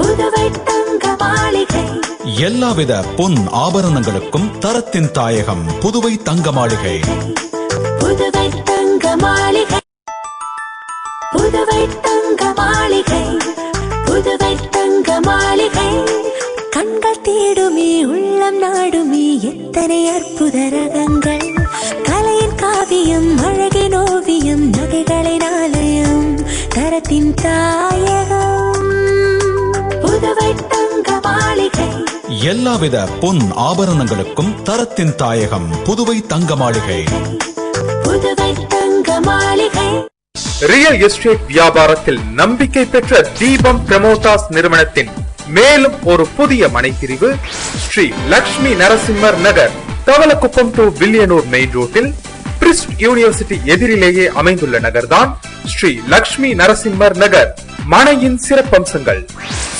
புதுவை தங்க மாளிகை. எல்லாவித பொன் ஆபரணங்களுக்கும் தரத்தின் தாயகம் புதுவை தங்க மாளிகை. புதுவை தங்க மாளிகை, புதுவை தங்க மாளிகை, புதுவை தங்க மாளிகை. கண்கள் தேடுமே, உள்ளம் நாடுமே, எத்தனை அற்புத ரகங்கள். கலையின் காவியம், அழகின் ஓவியம், நகைகளின் ஆலயம், தரத்தின் தாயகம். புதுவை தங்க மாளிகை. எல்லாவித பொன் ஆபரணங்களுக்கும் தரத்தின் தாயகம் புதுவை தங்க மாளிகை. புதுவை தங்க மாளிகை. ரியல் எஸ்டேட் வியாபாரத்தில் நம்பிக்கை பெற்ற தீபம் பிரமோட்டாஸ் நிறுவனத்தின் மேலும் ஒரு புதிய மனைப்பிரிவு ஸ்ரீ லக்ஷ்மி நரசிம்மர் நகர், தவளக்குப்பம் டு வில்லியனூர் மெயின் ரோட்டில் பிரிஸ்ட் யூனிவர்சிட்டி எதிரிலேயே அமைந்துள்ள நகர்தான் ஸ்ரீ லக்ஷ்மி நரசிம்மர் நகர். மனையின் சிறப்பம்சங்கள்: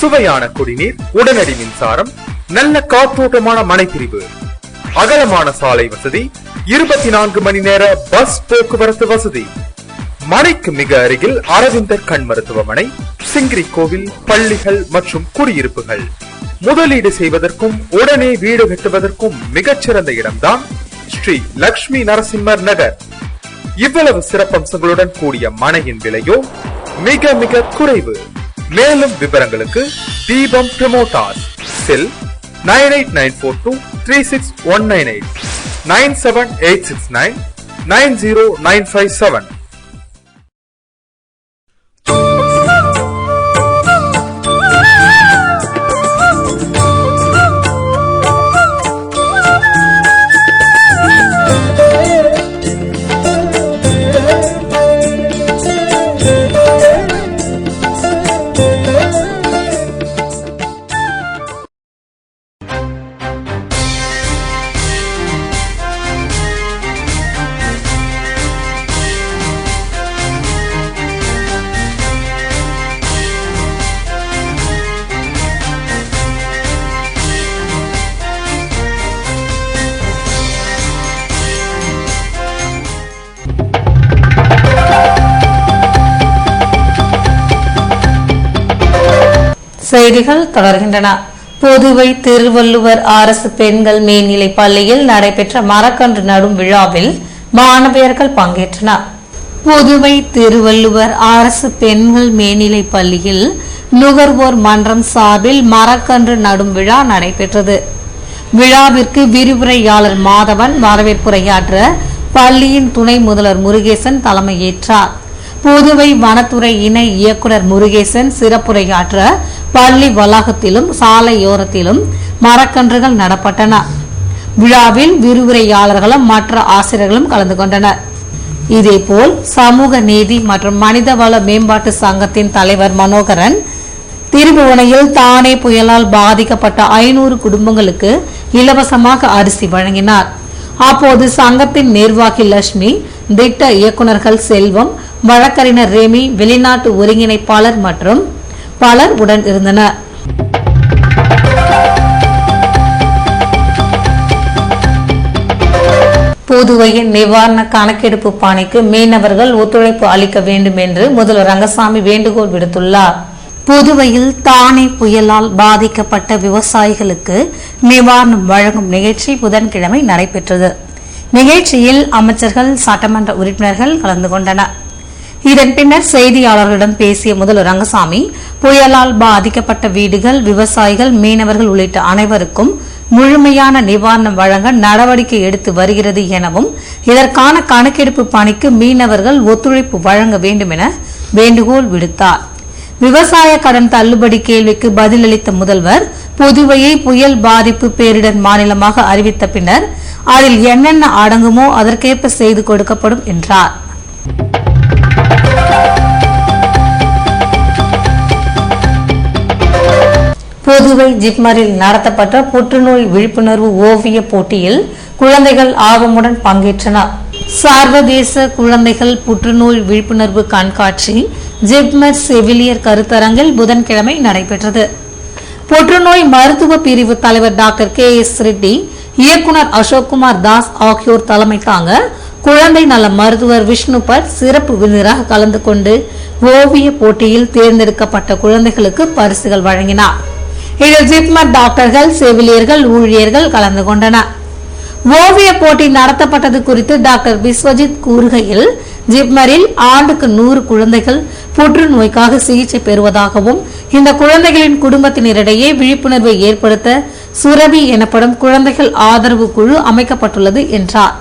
சுவையான குடிநீர், உடனடி மின்சாரம், நல்ல காற்றோட்டமான மனைப்பிரிவு, அகலமான சாலை வசதி, 24 மணி நேர பஸ் போக்குவரத்து வசதி. மனைக்கு மிக அருகில் அரவிந்தர் கண் மருத்துவமனை, சிங்கிரி கோவில், பள்ளிகள் மற்றும் குடியிருப்புகள். முதலீடு செய்வதற்கும் உடனே வீடு கட்டுவதற்கும் மிகச்சிறந்த இடம்தான் ஸ்ரீ லக்ஷ்மி நரசிம்மர் நகர். இவ்வளவு சிறப்பம்சங்களுடன் கூடிய மனையின் விலையோ மிக மிக குறைவு. மேலும் விவரங்களுக்கு தீபம் பிரமோட்டாஸ், செல் 9894236198, 9786990957. செய்திகள் தொடர்கின்றன. புதுவை திருவள்ளுவர் அரசு பெண்கள் மேல்நிலை பள்ளியில் நடைபெற்ற மரக்கன்று நடும் விழாவில் மாணவியர்கள் பங்கேற்றனர். புதுவை திருவள்ளுவர் அரசு பெண்கள் மேல்நிலை பள்ளியில் நுகர்வோர் மன்றம் சார்பில் மரக்கன்று நடும் விழா நடைபெற்றது. விழாவிற்கு விரிவுரையாளர் மாதவன் வரவேற்புரையாற்ற பள்ளியின் துணை முதல்வர் முருகேசன் தலைமையேற்றார். புதுவை வனத்துறை இணை இயக்குனர் முருகேசன் சிறப்புரையாற்ற பள்ளி வளாகத்திலும் சாலையோரத்திலும் மரக்கன்றுகள் நடப்பட்டன. விழாவில் விரிவுரையாளர்களும் மற்ற ஆசிரியர்களும் கலந்து கொண்டனர். இதேபோல் சமூக நீதி மற்றும் மனிதவள மேம்பாட்டு சங்கத்தின் தலைவர் மனோகரன் திருபுவனையில் தானே புயலால் பாதிக்கப்பட்ட 500 குடும்பங்களுக்கு இலவசமாக அரிசி வழங்கினார். அப்போது சங்கத்தின் நிர்வாகி லட்சுமி, திட்ட இயக்குநர்கள் செல்வம், வழக்கறிஞர் ரெமி, வெளிநாட்டு ஒருங்கிணைப்பாளர் மற்றும் பலர் உடன் இருந்தனர். புதுவையின் நிவாரண கணக்கெடுப்பு பணிக்கு மீனவர்கள் ஒத்துழைப்பு அளிக்க வேண்டும் என்று முதல்வர் ரங்கசாமி வேண்டுகோள் விடுத்துள்ளார். புதுவையில் தானே புயலால் பாதிக்கப்பட்ட விவசாயிகளுக்கு நிவாரணம் வழங்கும் நிகழ்ச்சி புதன்கிழமை நடைபெற்றது. நிகழ்ச்சியில் அமைச்சர்கள், சட்டமன்ற உறுப்பினர்கள் கலந்து கொண்டனர். இதன் பின்னர் செய்தியாளர்களிடம் பேசிய முதல்வர் ரங்கசாமி, புயலால் பாதிக்கப்பட்ட வீடுகள், விவசாயிகள், மீனவர்கள் உள்ளிட்ட அனைவருக்கும் முழுமையான நிவாரணம் வழங்க நடவடிக்கை எடுத்து வருகிறது எனவும், இதற்கான கணக்கெடுப்பு பணிக்கு மீனவர்கள் ஒத்துழைப்பு வழங்க வேண்டும் என வேண்டுகோள் விடுத்தார். விவசாய கடன் தள்ளுபடி கேள்விக்கு பதிலளித்த முதல்வர், புதுவையை புயல் பாதிப்பு பேரிடர் மாநிலமாக அறிவித்த பின்னர் அதில் என்னென்ன அடங்குமோ அதற்கேற்ப செய்து கொடுக்கப்படும் என்றார். புதுவை ஜிப்மரில் நடத்தப்பட்ட புற்றுநோய் விழிப்புணர்வு ஓவிய போட்டியில் குழந்தைகள் ஆர்வமுடன் பங்கேற்றனர். சர்வதேச குழந்தைகள் புற்றுநோய் விழிப்புணர்வு கண்காட்சி ஜிப்மர் செவிலியர் கருத்தரங்கில் புதன்கிழமை நடைபெற்றது. புற்றுநோய் மருத்துவ பிரிவு தலைவர் டாக்டர் KS ரெட்டி, இயக்குனர் அசோக்குமார் தாஸ் ஆகியோர் தலைமை தாங்க குழந்தை நல மருத்துவர் விஷ்ணு பட் சிறப்பு விருந்தினராக கலந்து கொண்டு ஓவிய போட்டியில் தேர்ந்தெடுக்கப்பட்ட குழந்தைகளுக்கு பரிசுகள் வழங்கினார். இதில் ஜிப்மர் டாக்டர்கள், செவிலியர்கள், ஊழியர்கள் கலந்து கொண்டனர். ஓவிய போட்டி நடத்தப்பட்டது குறித்து டாக்டர் விஸ்வஜித் கூறுகையில், ஜிப்மரில் ஆண்டுக்கு 100 குழந்தைகள் புற்றுநோய்க்காக சிகிச்சை பெறுவதாகவும், இந்த குழந்தைகளின் குடும்பத்தினரிடையே விழிப்புணர்வை ஏற்படுத்த சுரபி எனப்படும் குழந்தைகள் ஆதரவு குழு அமைக்கப்பட்டுள்ளது என்றார்.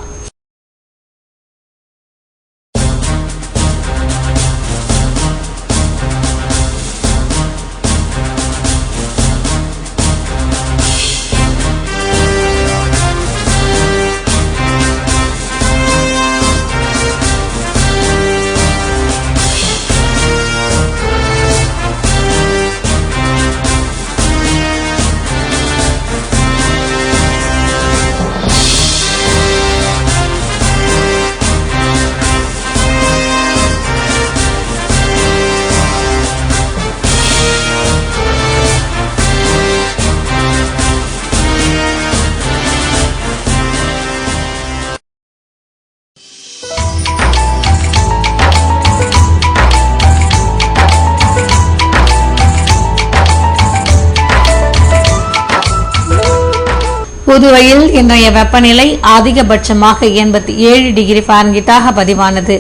புதுவையில் இன்றைய வெப்பநிலை அதிகபட்சமாக 87 டிகிரி ஃபாரன்ஹீட்டாக பதிவானது.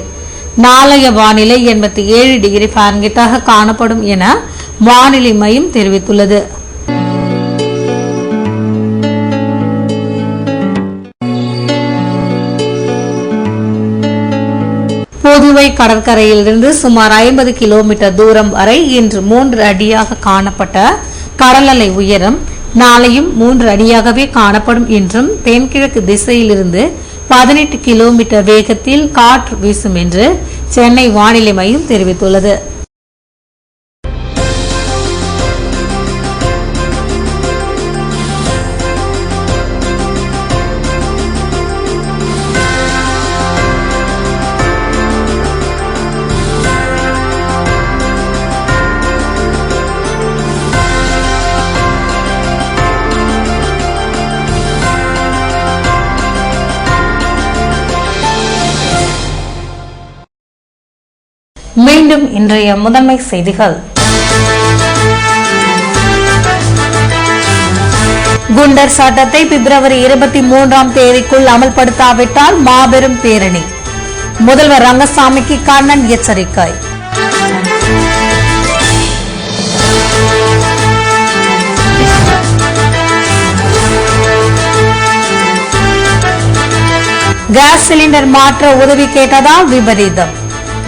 நாளைய வானிலை 87 டிகிரி ஃபாரன்ஹீட்டாக காணப்படும் என வானிலை மையம் தெரிவித்துள்ளது. புதுவை கடற்கரையிலிருந்து சுமார் 50 கிலோமீட்டர் தூரம் வரை இன்று 3 அடியாக காணப்பட்ட கடல் அலை உயரம் நாளையும் 3 அடியாகவே காணப்படும் என்றும், தென்கிழக்கு திசையிலிருந்து 18 கிலோமீட்டர் வேகத்தில் காற்று வீசும் என்று சென்னை வானிலை மையம் தெரிவித்துள்ளது. மீண்டும் இன்றைய முதன்மை செய்திகள். குண்டர் சட்டத்தை பிப்ரவரி 23ஆம் தேதிக்குள் அமல்படுத்தாவிட்டால் மாபெரும் பேரணி. முதல்வர் ரங்கசாமிக்கு கண்ணன் எச்சரிக்கை. கேஸ் சிலிண்டர் மாற்ற உதவி கேட்டதால் விபரீதம்.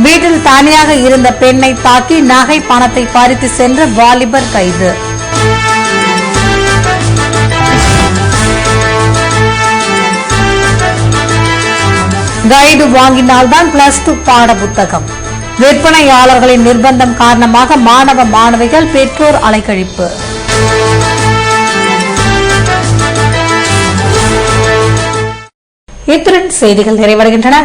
வீட்டில் தனியாக இருந்த பெண்ணை தாக்கி நகை பணத்தை பறித்து சென்ற வாலிபர் கைது. கைடு வாங்கினால்தான் +2 பாட புத்தகம். விற்பனையாளர்களின் நிர்பந்தம் காரணமாக மாணவ மாணவிகள் பெற்றோர் அலைக்கழிப்பு. இத்துடன் செய்திகள் நிறைவடைகின்றன.